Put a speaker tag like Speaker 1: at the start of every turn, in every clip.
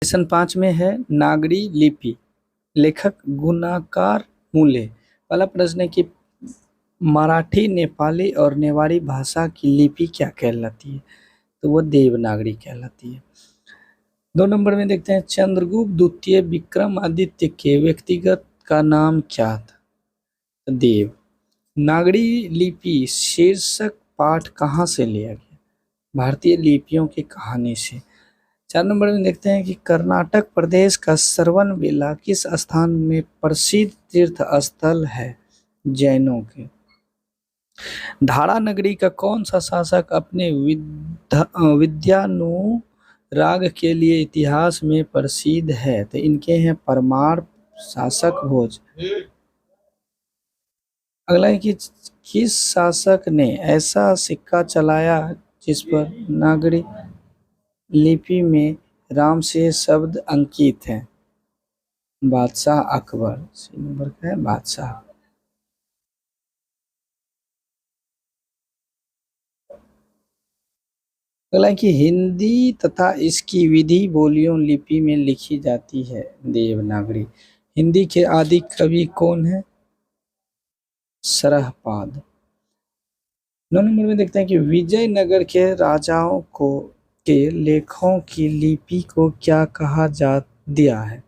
Speaker 1: Question 5 में है नागरी लिपि, लेखक गुणाकार मूले। पहला प्रश्न है कि मराठी, नेपाली और नेवारी भाषा की लिपि क्या कहलाती है, तो वो देवनागरी कहलाती है। 2 नंबर में देखते हैं चंद्रगुप्त द्वितीय विक्रमादित्य के व्यक्तिगत का नाम क्या था, तो देव। नागरी लिपि शीर्षक पाठ कहाँ से लिया गया, भारतीय लिपियों की कहानी से। 4 नंबर में देखते हैं कि कर्नाटक प्रदेश का श्रवणबेला किस स्थान में प्रसिद्ध तीर्थ स्थल है, जैनों के। धारा नगरी का कौन सा शासक अपने विद्यानुराग के लिए इतिहास में प्रसिद्ध है, तो इनके हैं परमार शासक भोज। अगला है कि किस शासक ने ऐसा सिक्का चलाया जिस पर नागरी लिपि में राम से शब्द अंकित हैं, बादशाह अकबर। सी नंबर का है बादशाह। अगला है कि हिंदी तथा इसकी विधि बोलियों लिपि में लिखी जाती है, देवनागरी। हिंदी के आदि कवि कौन है, सरहपाद। 9 नंबर में देखते हैं कि विजयनगर के राजाओं को के लेखों की लिपि को क्या कहा जा दिया है,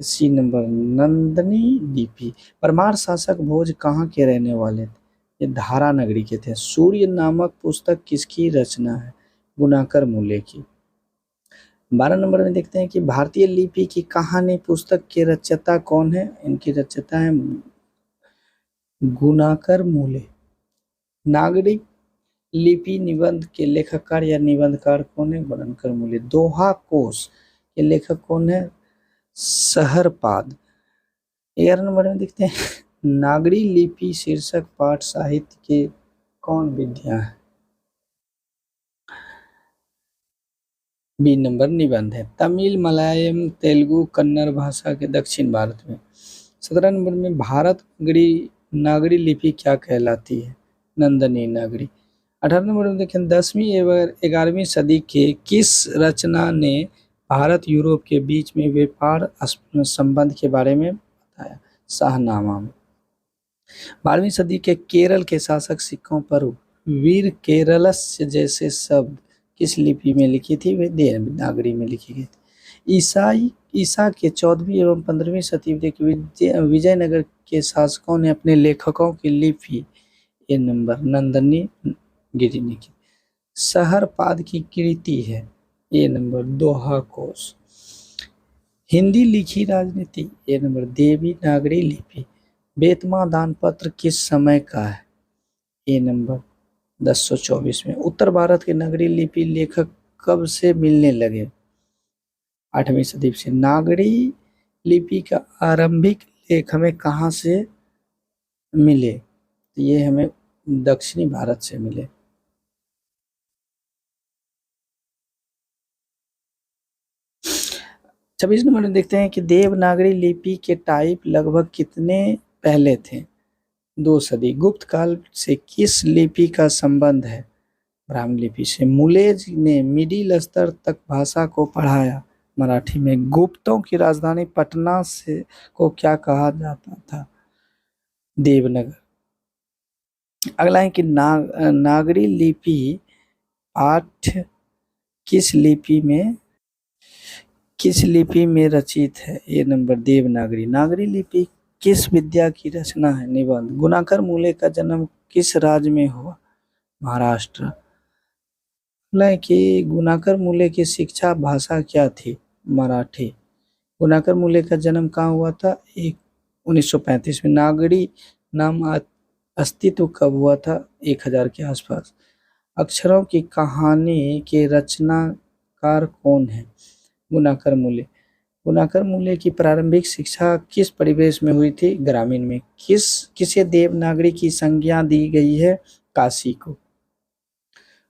Speaker 1: सी नंबर नंदनी लिपि। परमार शासक भोज कहाँ के रहने वाले थे, ये धारा नगरी के थे। सूर्य नामक पुस्तक किसकी रचना है, गुणाकर मूले की। 12 नंबर में देखते हैं कि भारतीय लिपि की कहानी पुस्तक के रचयिता कौन है, इनकी रचयिता है गुणाकर मूले। नागरिक लिपि निबंध के लेखककार या निबंधकार कौन है, गुणाकर मूले। दोहा कोश के लेखक कौन है, सहरपाद। 11 नंबर में देखते हैं नागरी लिपि शीर्षक पाठ साहित्य के कौन विद्या है, बी नंबर निबंध है। तमिल, मलयालम, तेलुगु, कन्नड़ भाषा के दक्षिण भारत में। 17 नंबर में भारत नागरी लिपि क्या कहलाती है, नंदनी नागरी। 18 नंबर में देखें 10वीं एवं 11वीं सदी के किस रचना ने भारत यूरोप के बीच में व्यापार संबंध के बारे में बताया, शाहनामा में। 12वीं सदी के केरल के शासक सिक्कों पर वीर केरलस्य जैसे शब्द किस लिपि में लिखी थी, वे देवनागरी में लिखी गई थी। ईसा के 14वीं एवं 15वीं शताब्दी के विजयनगर के शासकों ने अपने लेखकों की लिपि, ये नंबर नंदनी गिरी लिखी। सहरपाद की कृति है, ये नंबर दोहा कोश। हिंदी लिखी राजनीति, ये नंबर देवनागरी लिपि। बेतमा दानपत्र किस समय का है, ये नंबर 1024 में। उत्तर भारत के नगरी लिपि लेखक कब से मिलने लगे, 8वीं सदी से। नागरी लिपि का आरंभिक लेख हमें कहाँ से मिले, तो ये हमें दक्षिणी भारत से मिले। छब्बीस नंबर में देखते हैं कि देवनागरी लिपि के टाइप लगभग कितने पहले थे, 2 सदी। गुप्त काल से किस लिपि का संबंध है, ब्राह्मी लिपि से। मुलेज ने मिडिल स्तर तक भाषा को पढ़ाया, मराठी में। गुप्तों की राजधानी पटना से को क्या कहा जाता था, देवनगर। अगला है कि नागरी लिपि पाठ किस लिपि में रचित है, ये नंबर देवनागरी। नागरी लिपि किस विद्या की रचना है, निबंध। गुणाकर मूले का जन्म किस राज्य में हुआ, महाराष्ट्र। अगला है कि गुणाकर मूले की शिक्षा भाषा क्या थी, मराठी। गुणाकर मूले का जन्म कहाँ हुआ था, 1935 में। नागरी नाम अस्तित्व कब हुआ था, 1000 के आसपास। अक्षरों की कहानी के रचनाकार कौन है, गुणाकर मूले। गुणाकर मूले की प्रारंभिक शिक्षा किस परिवेश में हुई थी, ग्रामीण में। किसे देवनागरी की संज्ञा दी गई है, काशी को।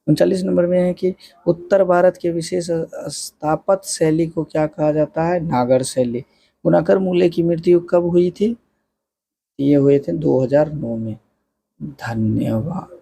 Speaker 1: 39 नंबर में है कि उत्तर भारत के विशेष स्थापत्य शैली को क्या कहा जाता है, नागर शैली। गुणाकर मूले की मृत्यु कब हुई थी, ये हुए थे 2009 में। धन्यवाद।